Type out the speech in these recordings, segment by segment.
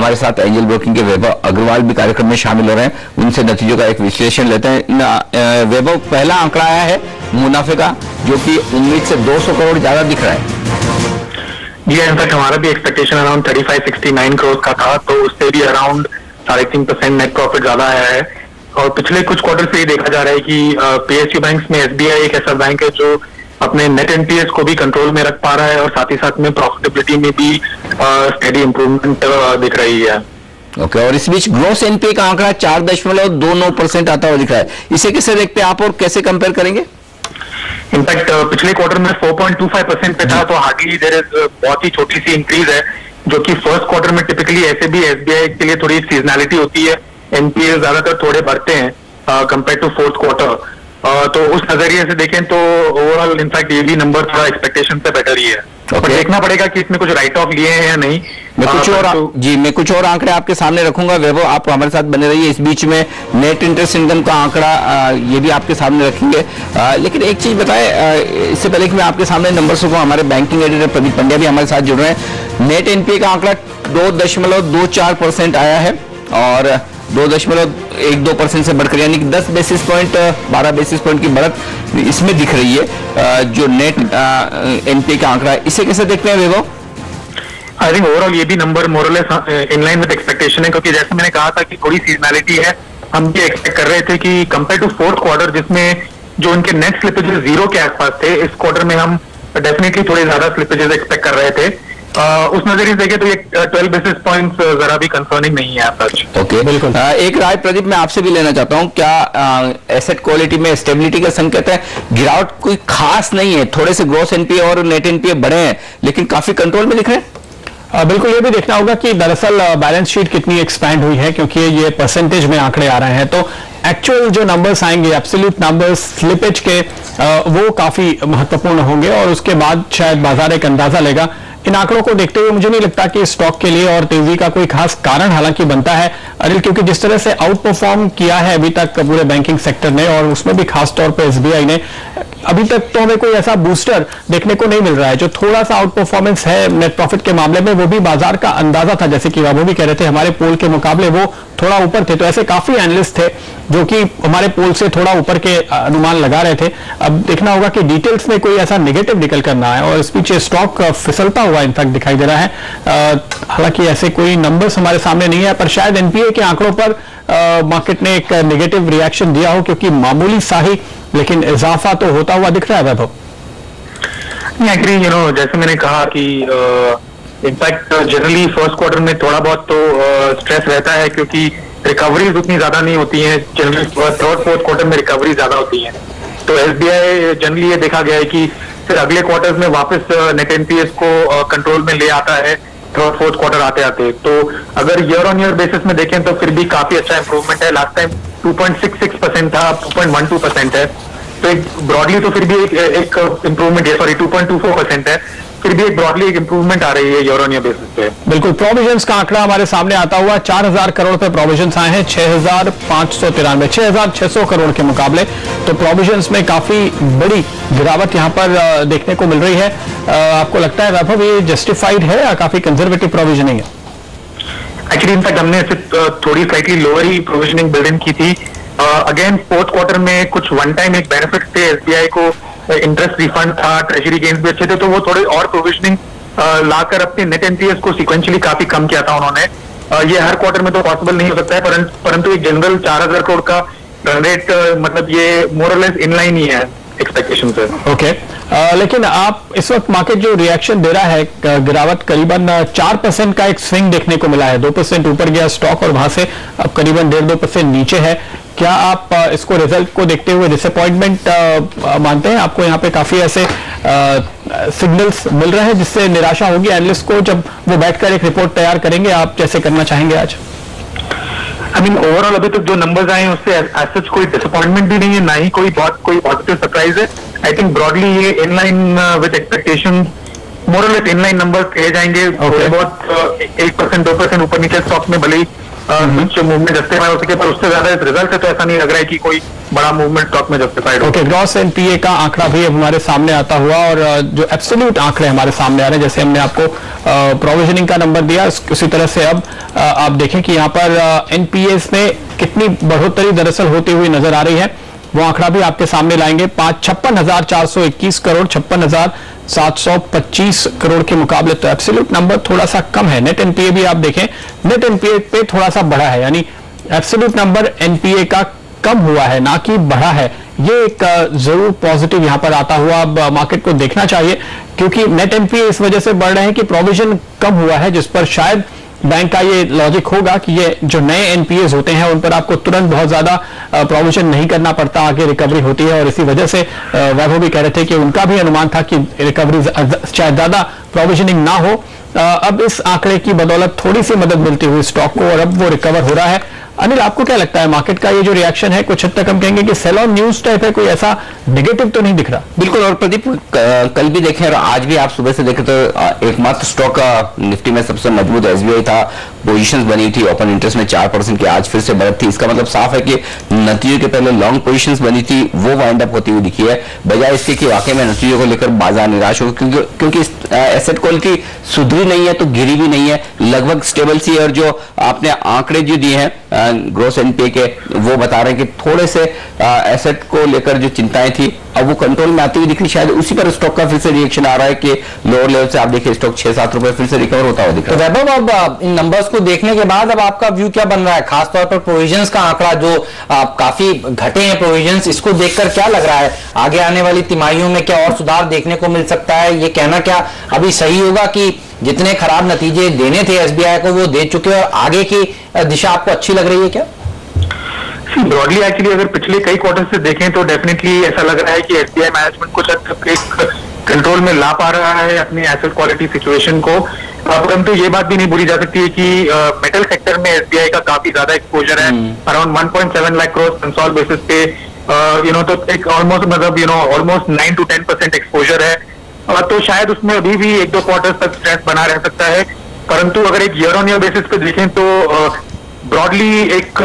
हमारे साथ angel broking के वैभव अग्रवाल भी कार्यक्रम में शामिल हो रहे हैं। उनसे नतीजों का एक विश्लेषण लेते हैं। वैभव, पहला आंकड़ा आया है मुनाफे का, जो कि उम्मीद से 200 करोड़ ज्यादा दिख रहा है। जी, इनफैक्ट हमारा भी एक्सपेक्टेशन अराउंड 35-69 करोड़ का था, तो उससे भी अराउंड 3.5% नेट प्रॉफिट ज्यादा आया है। और पिछले कुछ क्वार्टर से ये देखा जा रहा है कि पीएसयू बैंक्स में एसबीआई एक ऐसा बैंक है जो अपने नेट एनपीएस को भी कंट्रोल में रख पा रहा है और साथ ही साथ में प्रॉफिटेबिलिटी में भी स्टेडी इंप्रूवमेंट दिख रही है। ओके, और इस बीच ग्रोस एनपीए का आंकड़ा 4.29% आता हुआ दिख रहा है। इसे कैसे देखते हैं आप और कैसे कंपेयर करेंगे? इनफैक्ट पिछले क्वार्टर में 4.25% पे था, तो हार्डली देयर इज बहुत ही छोटी सी इंक्रीज है, जो कि फर्स्ट क्वार्टर में टिपिकली ऐसे भी एसबीआई के लिए थोड़ी सीजनैलिटी होती है, एनपीए ज्यादातर थोड़े बढ़ते हैं कंपेयर टू फोर्थ क्वार्टर। तो उस नजरिए से देखें तो ओवरऑल इनफैक्ट ये भी नंबर थोड़ा एक्सपेक्टेशन से बेटर ही है। पर देखना पड़ेगा कि इसमें कुछ राइट ऑफ लिए हैं या नहीं। मैं कुछ और आंकड़े आपके सामने रखूंगा। वैभव, आप हमारे साथ बने रहिए। इस बीच में नेट इंटरेस्ट इनकम का आंकड़ा ये भी आपके सामने रखेंगे। लेकिन एक चीज बताएं, इससे पहले कि मैं आपके सामने नंबर्स को, हमारे बैंकिंग एडिटर प्रदीप पंड्या भी हमारे साथ जुड़ रहे हैं। नेट एनपीए का आंकड़ा 2.24% आया है और 2.12% से बढ़कर, यानी कि 10 बेसिस पॉइंट 12 बेसिस पॉइंट की बढ़त इसमें दिख रही है। जो नेट एनपीए का आंकड़ा है, इसे कैसे देखते हैं वैभव? आई थिंक ओवरऑल ये भी number more or less in line with expectation है, क्योंकि जैसे मैंने कहा था कि थोड़ी सीजनैलिटी है। हम ये एक्सपेक्ट कर रहे थे कि कंपेयर टू फोर्थ क्वार्टर, जिसमें जो उनके नेट स्लिपेजेस 0 के आसपास थे, इस क्वार्टर में हम डेफिनेटली थोड़े ज्यादा स्लिपेजेस एक्सपेक्ट कर रहे थे। उस नजरिए से देखें तो ये 12 बेसिस पॉइंट्स जरा भी कंसर्निंग नहीं है सच। ओके, बिल्कुल। एक राय प्रदीप मैं आपसे भी लेना चाहता हूं, क्या एसेट क्वालिटी में स्टेबिलिटी का संकेत है? गिरावट कोई खास नहीं है, थोड़े से ग्रॉस एनपीए और नेट एनपीए बढ़े हैं, लेकिन काफी कंट्रोल में दिख रहे हैं। बिल्कुल, ये भी देखना होगा कि दरअसल बैलेंस शीट कितनी एक्सपैंड हुई है, क्योंकि ये परसेंटेज में आंकड़े आ रहे हैं, तो एक्चुअल जो नंबर्स आएंगे, एब्सोल्यूट नंबर्स स्लिपेज के, वो काफी महत्वपूर्ण होंगे और उसके बाद शायद बाजार एक अंदाजा लेगा। इन आंकड़ों को देखते हुए मुझे नहीं लगता कि स्टॉक के लिए और तेजी का कोई खास कारण हालांकि बनता है अनिल, क्योंकि जिस तरह से आउट परफॉर्म किया है अभी तक पूरे बैंकिंग सेक्टर ने, और उसमें भी खास तौर पे एसबीआई ने, अभी तक तो हमें कोई ऐसा बूस्टर देखने को नहीं मिल रहा है। जो थोड़ा सा आउट परफॉर्मेंस है नेट प्रॉफिट के मामले में, वो भी बाजार का अंदाजा था, जैसे कि वो भी कह रहे थे हमारे पोल के मुकाबले वो थोड़ा ऊपर थे, तो ऐसे काफी एनालिस्ट थे जो कि हमारे पोल से थोड़ा ऊपर के अनुमान लगा रहे थे। अब देखना होगा कि डिटेल्स में कोई ऐसा नेगेटिव निकल कर ना है, और इस पीछे स्टॉक फिसलता हुआ इनफैक्ट दिखाई दे रहा है। हालांकि ऐसे कोई नंबर्स हमारे सामने नहीं है, पर शायद एनपीए के आंकड़ों पर मार्केट ने एक नेगेटिव रिएक्शन दिया हो, क्योंकि मामूली सा ही लेकिन इजाफा तो होता हुआ दिख रहा है। वैभव, एग्री, जैसे मैंने कहा कि इनफैक्ट जनरली फर्स्ट क्वार्टर में थोड़ा बहुत तो स्ट्रेस रहता है, क्योंकि रिकवरीज उतनी ज्यादा नहीं होती हैं। जनरली थर्ड फोर्थ क्वार्टर में रिकवरी ज्यादा होती है, तो एसबीआई जनरली ये देखा गया है कि फिर अगले क्वार्टर्स में वापस नेट एनपीएस को कंट्रोल में ले आता है थर्ड फोर्थ क्वार्टर आते आते। तो अगर ईयर ऑन ईयर बेसिस में देखें तो फिर भी काफी अच्छा इंप्रूवमेंट है। लास्ट टाइम 2.66% था, 2.12% है, तो एक ब्रॉडली तो फिर भी एक इंप्रूवमेंट है, सॉरी 2.24% है, फिर भी एक ब्रॉडली एक इंप्रूवमेंट आ रही है ईयर ऑन ईयर बेसिस पे। बिल्कुल, प्रोविजंस का आंकड़ा हमारे सामने आता हुआ 4000 करोड़ पे प्रोविजंस आए हैं, 6593, 6600 करोड़ के मुकाबले, तो प्रोविजंस में काफी बड़ी गिरावट यहां पर देखने को मिल रही है। आपको लगता है वैभव ये जस्टिफाइड है या काफी कंजर्वेटिव प्रोविजनिंग है? एक्चुअली इनफैक्ट हमने थोड़ी slightly lower he provisioning build in की थी। अगेन फोर्थ क्वार्टर में कुछ वन टाइम एक बेनिफिट थे, एसबीआई को इंटरेस्ट रिफंड था, ट्रेजरी गेन्स भी अच्छे थे, तो वो थोड़े और प्रोविजनिंग लाकर अपने नेट एनपीएस को सीक्वेंशियली काफी कम किया था उन्होंने। ये हर क्वार्टर में तो पॉसिबल नहीं हो सकता है, परंतु एक जनरल 4000 करोड़ का रन रेट मतलब ये मोर और लेस इनलाइन ही है एक्सपेक्टेशन से। ओके, लेकिन आप इस वक्त मार्केट जो रिएक्शन दे रहा है, गिरावट करीबन 4% का एक स्विंग देखने को मिला है, 2% ऊपर गया स्टॉक और वहां से अब करीबन 1.5-2% नीचे है। क्या आप इसको रिजल्ट को देखते हुए डिसअपॉइंटमेंट मानते हैं? आपको यहाँ पे काफी ऐसे सिग्नल्स मिल रहे हैं जिससे निराशा होगी एनालिस्ट को जब वो बैठकर एक रिपोर्ट तैयार करेंगे, आप जैसे करना चाहेंगे आज? आई मीन ओवरऑल अभी तक जो नंबर्स आए हैं उससे एज कोई डिसअपॉइंटमेंट भी नहीं है, ना ही कोई पॉजिटिव सरप्राइज है। आई थिंक ब्रॉडली ये इन लाइन विद एक्सपेक्टेशन, मोर और लेस इन लाइन नंबर्स कहे जाएंगे। थोड़े बहुत 1%-2% ऊपर नीचे स्टॉक में भले ही कुछ मूवमेंट जस्टिफाई हो सके, पर उससे ज्यादा रिजल्ट है तो ऐसा नहीं लग रहा है कि कोई बड़ा मूवमेंट स्टॉक में जस्टिफाइड हो। ओके, ग्रॉस एनपीए का आंकड़ा भी अब हमारे सामने आता हुआ और जो एब्सोल्यूट आंकड़े हमारे सामने आ रहे हैं, जैसे हमने आपको प्रोविजनिंग का नंबर दिया, उसी तरह से अब आप देखें कि यहाँ पर एनपीएस में कितनी बढ़ोतरी दरअसल होती हुई नजर आ रही है। वो आंकड़ा भी आपके सामने लाएंगे। 56,421 करोड़ 56,725 करोड़ के मुकाबले तो एब्सोल्यूट नंबर थोड़ा सा कम है। नेट एनपीए भी आप देखें, नेट एनपीए पे थोड़ा सा बढ़ा है, यानी एब्सोल्यूट नंबर एनपीए का कम हुआ है, ना कि बढ़ा है। ये एक जरूर पॉजिटिव यहां पर आता हुआ अब मार्केट को देखना चाहिए, क्योंकि नेट एनपीए इस वजह से बढ़ रहे हैं कि प्रोविजन कम हुआ है, जिस पर शायद बैंक का ये लॉजिक होगा कि ये जो नए एनपीएस होते हैं उन पर आपको तुरंत बहुत ज्यादा प्रोविजन नहीं करना पड़ता, आगे रिकवरी होती है। और इसी वजह से वैभव भी कह रहे थे कि उनका भी अनुमान था कि रिकवरी शायद ज्यादा प्रोविजनिंग ना हो। अब इस आंकड़े की बदौलत थोड़ी सी मदद मिलती हुई स्टॉक को, और अब वो रिकवर हो रहा है। अनिल, आपको क्या लगता है मार्केट का ये जो रिएक्शन है, कुछ हद तक हम कहेंगे कि सेल ऑन न्यूज टाइप है, कोई ऐसा नेगेटिव तो नहीं दिख रहा? बिल्कुल। और प्रदीप, कल भी देखें और आज भी आप सुबह से देखें तो एकमात्र स्टॉक निफ्टी में सबसे मजबूत एसबीआई था। पोजीशंस बनी थी ओपन इंटरेस्ट में 4% की, आज फिर से बढ़त थी। इसका मतलब साफ है कि नतीजों के पहले लॉन्ग पोजीशंस बनी थी, वो वाइंड अप होती हुई दिखी है, बजाय इसके कि वाकई में नतीजों को लेकर बाजार निराश हो, क्योंकि एसेट क्वालिटी सुधरी नहीं है तो गिरी भी नहीं है, लगभग स्टेबल सी है। और जो आपने आंकड़े जो दिए हैं ग्रोस एनपीए के, वो बता रहे हैं कि थोड़े से एसेट को लेकर जो चिंताएं थी अब वो कंट्रोल में आती हुई दिख रही। शायद उसी पर स्टॉक का फिर से रिएक्शन आ रहा है कि लोअर लेवल से आप देखिए स्टॉक 6-7 रुपए फिर से रिकवर होता हुआ दिख रहा है। तो वैभव, अब इन नंबर्स को देखने के बाद अब आपका व्यू क्या बन रहा है, खासतौर पर प्रोविजंस का आंकड़ा जो काफी घटे हैं प्रोविजंस, इसको देखकर क्या लग रहा है आगे आने वाली तिमाहियों में क्या और सुधार देखने को मिल सकता है? ये कहना क्या अभी सही होगा कि जितने खराब नतीजे देने थे एसबीआई को वो दे चुके और आगे की दिशा आपको अच्छी लग रही है क्या? ब्रॉडली एक्चुअली अगर पिछले कई क्वार्टर से देखें तो डेफिनेटली ऐसा लग रहा है कि एसबीआई मैनेजमेंट कुछ हद तक एक कंट्रोल में ला पा रहा है अपनी एसेट क्वालिटी सिचुएशन को। परंतु ये बात भी नहीं भूली जा सकती है कि मेटल सेक्टर में एसबीआई का काफी ज्यादा एक्सपोजर है, around 1.7 lakh crore console basis पे, तो एक ऑलमोस्ट मतलब ऑलमोस्ट 9 to 10% एक्सपोजर है। तो शायद उसमें अभी भी 1-2 क्वार्टर तक स्ट्रेस बना रह सकता है। परंतु अगर एक ईयर ऑन ईयर बेसिस पे देखें तो ब्रॉडली एक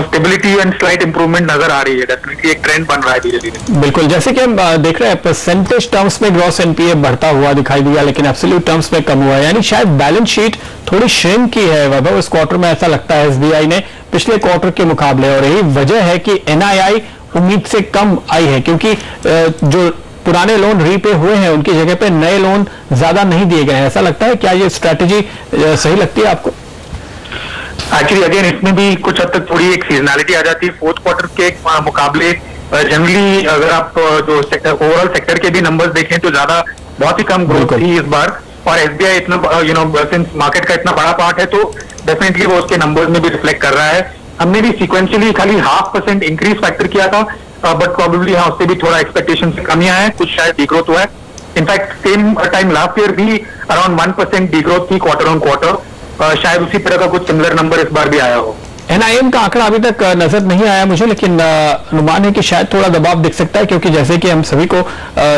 स्टेबिलिटी एंड स्लाइट इंप्रूवमेंट नजर आ रही है, डेफिनेटली एक ट्रेंड बन रहा है धीरे धीरे। बिल्कुल, जैसे कि हम देख रहे हैं परसेंटेज टर्म्स में ग्रॉस एनपीए बढ़ता हुआ दिखाई दिया, लेकिन एब्सोल्यूट टर्म्स में कम हुआ है, यानी शायद बैलेंस शीट थोड़ी श्रिंक की है वैभव इस क्वार्टर में, ऐसा लगता है एसबीआई ने पिछले क्वार्टर के मुकाबले। और यही वजह है कि एनआईआई उम्मीद से कम आई है, क्योंकि जो पुराने लोन रीपे हुए हैं उनकी जगह पे नए लोन ज्यादा नहीं दिए गए हैं। ऐसा लगता है, क्या ये स्ट्रैटेजी सही लगती है आपको? एक्चुअली अगेन इसमें भी कुछ हद तक थोड़ी एक सीजनैलिटी आ जाती है फोर्थ क्वार्टर के मुकाबले। जनरली अगर आप जो ओवरऑल सेक्टर के भी नंबर्स देखें तो बहुत ही कम ग्रोथ थी इस बार, और एसबीआई इतना सिंस मार्केट का इतना बड़ा पार्ट है तो डेफिनेटली वो उसके नंबर्स में भी रिफ्लेक्ट कर रहा है। हमने भी सीक्वेंशियली खाली 0.5% इंक्रीज फैक्टर किया था, बट प्रोबेबली हाँ उससे भी थोड़ा एक्सपेक्टेशन से कमियां है, कुछ शायद डिग्रोथ हुआ है। In fact same time last year भी अराउंड 1% डिग्रोथ थी क्वार्टर ऑन क्वार्टर, शायद उसी तरह का कुछ सिमिलर नंबर इस बार भी आया हो। एनआईएम का आंकड़ा अभी तक नजर नहीं आया मुझे, लेकिन अनुमान है कि शायद थोड़ा दबाव दिख सकता है, क्योंकि जैसे कि हम सभी को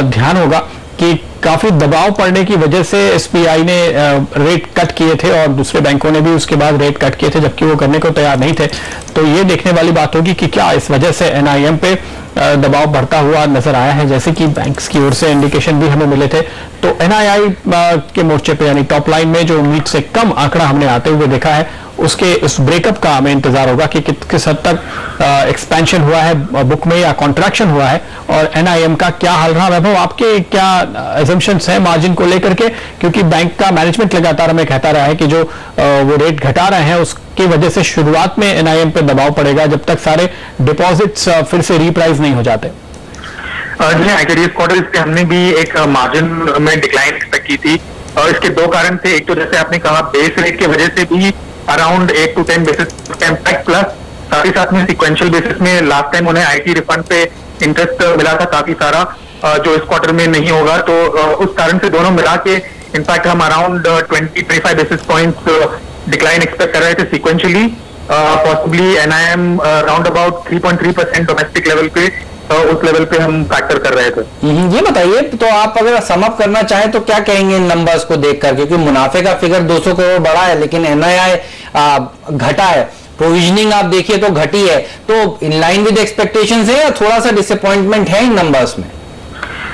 ध्यान होगा कि काफी दबाव पड़ने की वजह से एसबीआई ने रेट कट किए थे और दूसरे बैंकों ने भी उसके बाद रेट कट किए थे, जबकि वो करने को तैयार नहीं थे। तो ये देखने वाली बात होगी कि क्या इस वजह से एनआईएम पे दबाव बढ़ता हुआ नजर आया है, जैसे कि बैंक्स की ओर से इंडिकेशन भी हमें मिले थे। तो एनआईआई के मोर्चे पे यानी टॉप लाइन में जो उम्मीद से कम आंकड़ा हमने आते हुए देखा है, उसके उस ब्रेकअप का हमें इंतजार होगा कि किस हद तक एक्सपेंशन हुआ है बुक में या कॉन्ट्रैक्शन हुआ है, और एनआईएम का क्या हाल रहा। वैभव, आपके क्या अजम्पशंस हैं मार्जिन को लेकर के, क्योंकि बैंक का मैनेजमेंट लगातार हमें कहता रहा है कि जो वो रेट घटा रहे हैं उसकी वजह से शुरुआत में एनआईएम पे दबाव पड़ेगा जब तक सारे डिपॉजिट्स फिर से रीप्राइज नहीं हो जाते। जी, इस क्वार्टर पे हमने भी एक मार्जिन में डिक्लाइन एक्सपेक्ट की थी, और इसके 2 कारण थे। एक तो जैसे आपने कहा बेस रेट की वजह से भी around 8 to 10 basis impact, plus साथ ही साथ में सिक्वेंशियल बेसिस में लास्ट टाइम उन्हें आईटी रिफंड पे इंटरेस्ट मिला था काफी सारा, जो इस क्वार्टर में नहीं होगा। तो उस कारण से दोनों मिला के इनफैक्ट हम around 20-25 basis points decline expect कर रहे थे sequentially. Possibly NIM round about 3.3% domestic level पे, उस लेवल पे हम फैक्टर कर रहे थे। ये बताइए, तो आप अगर सम अप करना चाहें तो क्या कहेंगे इन नंबर्स को देखकर, क्योंकि मुनाफे का फिगर 200 करोड़ बढ़ा है लेकिन एनआईआई घटा है, प्रोविजनिंग आप देखिए तो घटी है, तो इन लाइन विद एक्सपेक्टेशंस है या थोड़ा सा डिसअपॉइंटमेंट है इन नंबर्स में?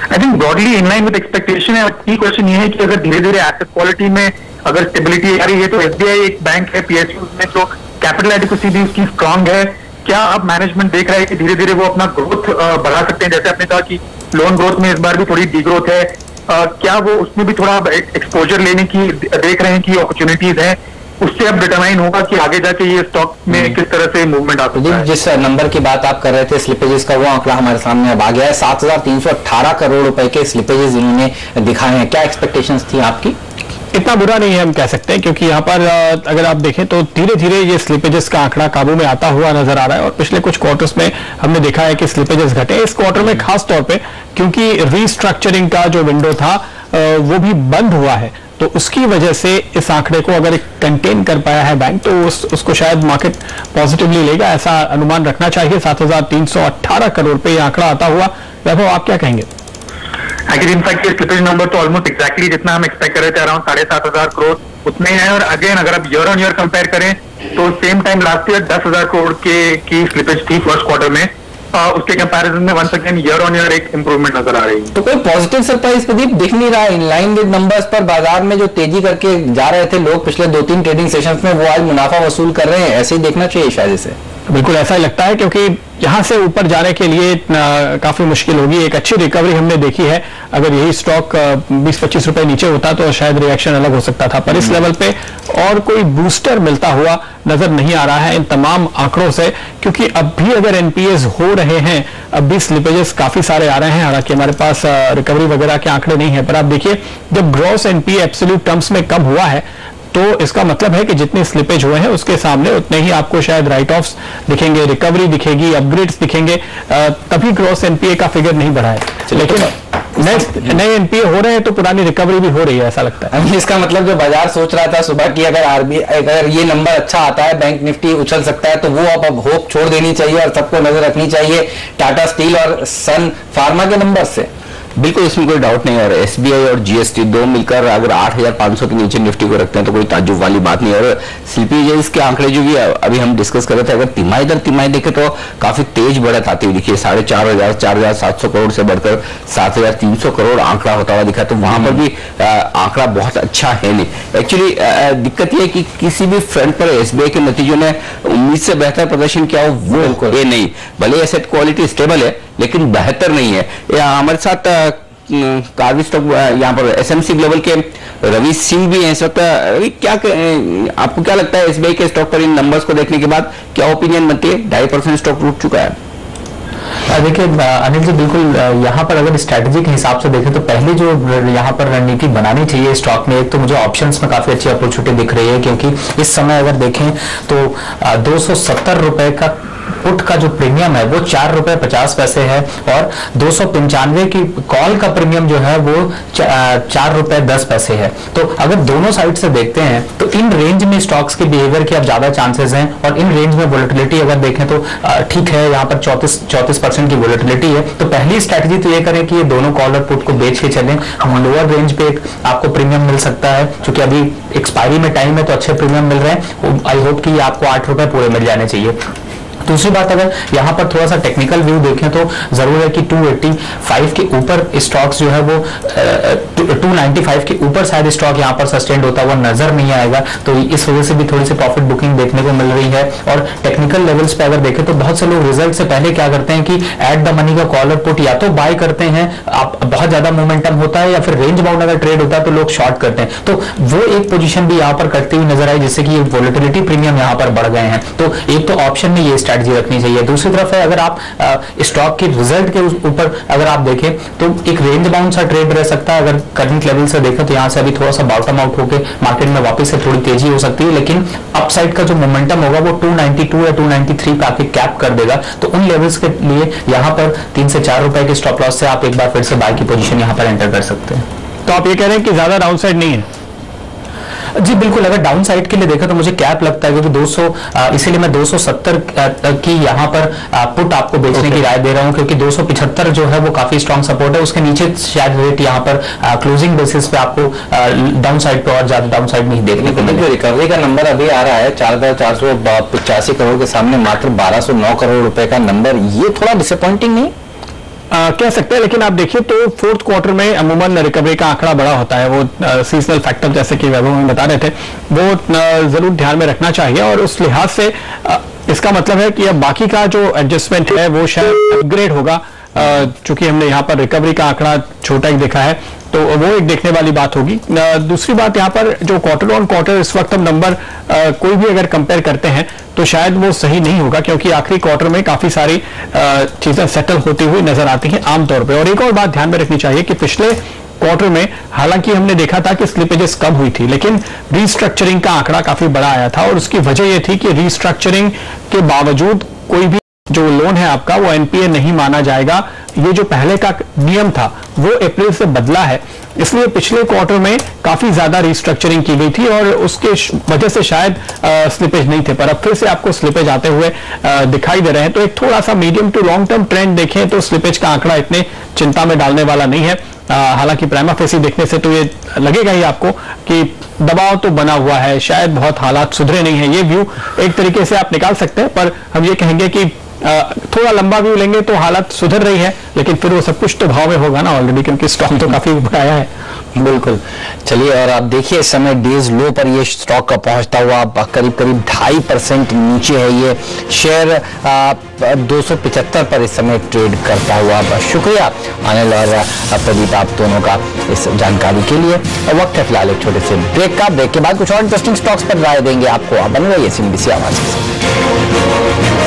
I think broadly in line with expectation है। की क्वेश्चन ये है कि अगर धीरे धीरे एसेट क्वालिटी में अगर स्टेबिलिटी आ रही है, तो एसबीआई एक बैंक है, पीएसयू में तो कैपिटल एडिक्वेसी भी उसकी स्ट्रांग है। क्या अब मैनेजमेंट देख रहा है कि धीरे धीरे वो अपना ग्रोथ बढ़ा सकते हैं? जैसे आपने कहा कि लोन ग्रोथ में इस बार भी थोड़ी डीग्रोथ है, क्या वो उसमें भी थोड़ा एक्सपोजर लेने की देख रहे हैं कि अपॉर्चुनिटीज हैं? उससे अब डिटरमाइन होगा कि आगे जाके ये स्टॉक में किस तरह से मूवमेंट आ सकता है। जिस नंबर की बात आप कर रहे थे स्लिपेजेस का, वो आंकड़ा हमारे सामने अब आ गया है। 7,318 करोड़ रुपए के स्लिपेजेस इन्होंने दिखाए हैं। क्या एक्सपेक्टेशंस थी आपकी? इतना बुरा नहीं है हम कह सकते हैं, क्योंकि यहाँ पर अगर आप देखें तो धीरे धीरे ये स्लिपेजेस का आंकड़ा काबू में आता हुआ नजर आ रहा है और पिछले कुछ क्वार्टर्स में हमने देखा है कि स्लिपेजेस घटे। इस क्वार्टर में खास तौर पे क्योंकि रीस्ट्रक्चरिंग का जो विंडो था वो भी बंद हुआ है, तो उसकी वजह से इस आंकड़े को अगर कंटेन कर पाया है बैंक, तो उसको शायद मार्केट पॉजिटिवली लेगा, ऐसा अनुमान रखना चाहिए। 7,318 करोड़ पे ये आंकड़ा आता हुआ। वैभव, आप क्या कहेंगे? एक्चुअली इनफैक्ट ये स्लिपेज नंबर तो ऑलमोस्ट एक्जैक्टली जितना हम एक्सपेक्ट कर रहे थे, अराउंड 7,500 करोड़ उतने हैं। और अगेन अगर आप ईयर ऑन ईयर कंपेयर करें तो same time last year 10,000 crore की स्लिपेज थी फर्स्ट क्वार्टर में। उसके कंपैरिजन में once again year on year एक इंप्रूवमेंट नजर आ रही है। तो कोई पॉजिटिव सरप्राइज प्रदीप दिख नहीं रहा इन लाइन विद नंबर्स पर? बाजार में जो तेजी करके जा रहे थे लोग पिछले 2-3 ट्रेडिंग सेशंस में, वो आज मुनाफा वसूल कर रहे हैं। ऐसे ही देखना चाहिए शायद इसे। बिल्कुल ऐसा ही लगता है, क्योंकि यहां से ऊपर जाने के लिए काफी मुश्किल होगी। एक अच्छी रिकवरी हमने देखी है। अगर यही स्टॉक 20-25 रुपए नीचे होता तो शायद रिएक्शन अलग हो सकता था, पर इस लेवल पे और कोई बूस्टर मिलता हुआ नजर नहीं आ रहा है इन तमाम आंकड़ों से। क्योंकि अब भी अगर एनपीएस हो रहे हैं, अब भी स्लिपेजेस काफी सारे आ रहे हैं। हालांकि हमारे पास रिकवरी वगैरह के आंकड़े नहीं है, पर आप देखिए जब ग्रॉस एनपीए एब्सोल्यूट टर्म्स में कम हुआ है तो इसका मतलब है कि जितने स्लिपेज हुए हैं उसके सामने उतने ही आपको शायद राइट ऑफ्स दिखेंगे, रिकवरी दिखेगी, अपग्रेड्स दिखेंगे, तभी ग्रॉस एनपीए का फिगर नहीं बढ़ा है। लेकिन नए एनपीए हो रहे हैं तो पुरानी रिकवरी भी हो रही है, ऐसा लगता है। इसका मतलब जो बाजार सोच रहा था सुबह की अगर ये नंबर अच्छा आता है, बैंक निफ्टी उछल सकता है, तो वो अब होप छोड़ देनी चाहिए और सबको नजर रखनी चाहिए टाटा स्टील और सन फार्मा के नंबर से। बिल्कुल, इसमें कोई डाउट नहीं है। और एसबीआई और जीएसटी दो मिलकर अगर 8,500 के नीचे निफ्टी को रखते हैं तो कोई ताज्जुब वाली बात नहीं है। और स्लिपेजेस के आंकड़े जो भी अभी हम डिस्कस कर रहे थे, अगर तिमाही दर तिमाही देखे तो काफी तेज बढ़त आती हुई दिखी है। 4,500 4,700 करोड़ से बढ़कर 7,300 करोड़ आंकड़ा होता हुआ दिखा, तो वहां पर भी आंकड़ा बहुत अच्छा है नहीं। एक्चुअली दिक्कत यह है कि किसी भी फ्रंट पर एसबीआई के नतीजों ने उम्मीद से बेहतर प्रदर्शन किया हो, वो ये नहीं। भले एसेट क्वालिटी स्टेबल है लेकिन बेहतर नहीं है। हमारे साथ कार्वी स्टॉक यहाँ पर एसएमसी ग्लोबल के रवि सिंह भी हैं इस वक्त। रवि, आपको क्या लगता है एसबीआई के स्टॉक पर इन नंबर्स को देखने के बाद क्या ओपिनियन बनती है? 2.5% स्टॉक टूट चुका है। देखिए अनिल जी, बिल्कुल यहाँ पर अगर स्ट्रैटेजी के हिसाब से देखें तो पहले जो यहाँ पर रणनीति बनानी चाहिए स्टॉक में, एक तो मुझे ऑप्शंस में काफी अच्छी अपॉर्चुनिटी दिख रही है, क्योंकि इस समय अगर देखें तो 270 रुपए का पुट का जो प्रीमियम है वो 4 रुपए 50 पैसे है और 295 की कॉल का प्रीमियम जो है वो 4 रुपए 10 पैसे है। तो अगर दोनों साइड से देखते हैं तो इन रेंज में स्टॉक्स के बिहेवियर के अब ज्यादा चांसेस हैं और इन रेंज में वोलेटिलिटी अगर देखें तो ठीक है, यहाँ पर 34% की वोलेटिलिटी है। तो पहली स्ट्रैटेजी तो ये करें कि ये दोनों कॉल और पुट को बेच के चलें। लोअर रेंज पे आपको प्रीमियम मिल सकता है, क्योंकि अभी एक्सपायरी में टाइम है तो अच्छे प्रीमियम मिल रहे हैं। आई होप कि आपको 8 रुपए पूरे मिल जाने चाहिए। दूसरी बात, अगर यहाँ पर थोड़ा सा टेक्निकल व्यू देखें तो जरूर है कि 285 के ऊपर स्टॉक्स जो है वो 295 के ऊपर शायद स्टॉक यहाँ पर सस्टेंड होता हुआ नजर नहीं आएगा, तो इस वजह से भी थोड़ी सी प्रॉफिट बुकिंग देखने को मिल रही है। और टेक्निकल लेवल्स पे अगर देखें तो बहुत से लोग रिजल्ट से पहले क्या करते हैं कि एट द मनी का कॉलर पुट या तो बाय करते हैं, आप बहुत ज्यादा मोमेंटम होता है, या फिर रेंज बाउंड अगर ट्रेड होता है तो लोग शॉर्ट करते हैं। तो वो एक पोजीशन भी यहाँ पर करती हुई नजर आई, जिससे कि वोलेटिलिटी प्रीमियम यहाँ पर बढ़ गए हैं। तो एक तो ऑप्शन में ये स्ट्रैटेजी रखनी चाहिए। दूसरी तरफ है, अगर आप स्टॉक के रिजल्ट के ऊपर अगर आप देखें तो एक रेंज बाउंड सा ट्रेड रह सकता है। अगर करंट लेवल से देखें तो यहाँ से अभी थोड़ा सा बॉटम आउट होकर मार्केट में वापस से थोड़ी तेजी हो सकती है, लेकिन अपसाइड का जो मोमेंटम होगा वो 292 या 293 पे आके कैप कर देगा। तो उन लेवल्स के लिए यहाँ पर 3 से 4 रुपए के स्टॉप लॉस से आप एक बार फिर से बाय की पोजीशन यहाँ पर एंटर कर सकते हैं। तो आप ये कह रहे हैं कि ज्यादा डाउनसाइड नहीं है? जी बिल्कुल, अगर डाउन साइड के लिए देखा तो मुझे कैप लगता है, क्योंकि 200 इसीलिए मैं 270 की यहाँ पर पुट आपको बेचने की राय दे रहा हूँ, क्योंकि 275 जो है वो काफी स्ट्रॉन्ग सपोर्ट है। उसके नीचे शायद रेट यहाँ पर क्लोजिंग बेसिस पे आपको डाउन साइड पे और ज्यादा डाउन साइड नहीं देखने को मिलेगा। रिकवरी का नंबर अभी आ रहा है 4,485 करोड़ के सामने मात्र 1,209 करोड़ रुपए का नंबर, ये थोड़ा डिसअपॉइंटिंग नहीं कह सकते हैं। लेकिन आप देखिए तो फोर्थ क्वार्टर में अमूमन रिकवरी का आंकड़ा बड़ा होता है, वो सीजनल फैक्टर जैसे कि वैभव में बता रहे थे, वो जरूर ध्यान में रखना चाहिए। और उस लिहाज से इसका मतलब है कि अब बाकी का जो एडजस्टमेंट है वो शायद अपग्रेड होगा, चूंकि हमने यहाँ पर रिकवरी का आंकड़ा छोटा ही देखा है, तो वो एक देखने वाली बात होगी। दूसरी बात यहाँ पर जो क्वार्टर ऑन क्वार्टर इस वक्त हम नंबर कोई भी अगर कंपेयर करते हैं तो शायद वो सही नहीं होगा, क्योंकि आखिरी क्वार्टर में काफी सारी चीजें सेटल होती हुई नजर आती हैं आमतौर पे। और एक और बात ध्यान में रखनी चाहिए कि पिछले क्वार्टर में हालांकि हमने देखा था कि स्लिपेजेस कम हुई थी, लेकिन रीस्ट्रक्चरिंग का आंकड़ा काफी बड़ा आया था, और उसकी वजह यह थी कि रीस्ट्रक्चरिंग के बावजूद कोई भी जो लोन है आपका वो एनपीए नहीं माना जाएगा। ये जो पहले का नियम था वो अप्रैल से बदला है, इसलिए पिछले क्वार्टर में काफी ज्यादा रिस्ट्रक्चरिंग की गई थी और उसके वजह से शायद स्लिपेज नहीं थे, पर अब फिर से आपको स्लिपेज आते हुए दिखाई दे रहे हैं। तो एक थोड़ा सा medium to long term trend देखें तो स्लिपेज का आंकड़ा इतने चिंता में डालने वाला नहीं है। हालांकि प्राइमा फेसी देखने से तो ये लगेगा ही आपको कि दबाव तो बना हुआ है, शायद बहुत हालात सुधरे नहीं है, ये व्यू एक तरीके से आप निकाल सकते हैं। पर हम ये कहेंगे कि थोड़ा लंबा व्यू लेंगे तो हालत सुधर रही है, लेकिन फिर वो सब कुछ तो भाव में होगा ना ऑलरेडी, क्योंकि स्टॉक तो काफी बढ़ाया है। बिल्कुल। चलिए, और आप देखिए इस समय डेज लो पर ये स्टॉक का पहुंचता हुआ करीब 2.5% नीचे है ये शेयर, 275 पर इस समय ट्रेड करता हुआ। शुक्रिया अनिल और प्रदीप आप दोनों का इस जानकारी के लिए। वक्त है फिलहाल एक छोटे से ब्रेक का, ब्रेक के बाद कुछ और इंटरेस्टिंग स्टॉक्स पर राय देंगे आपको। आप बने रहिए CNBC आवाज के साथ।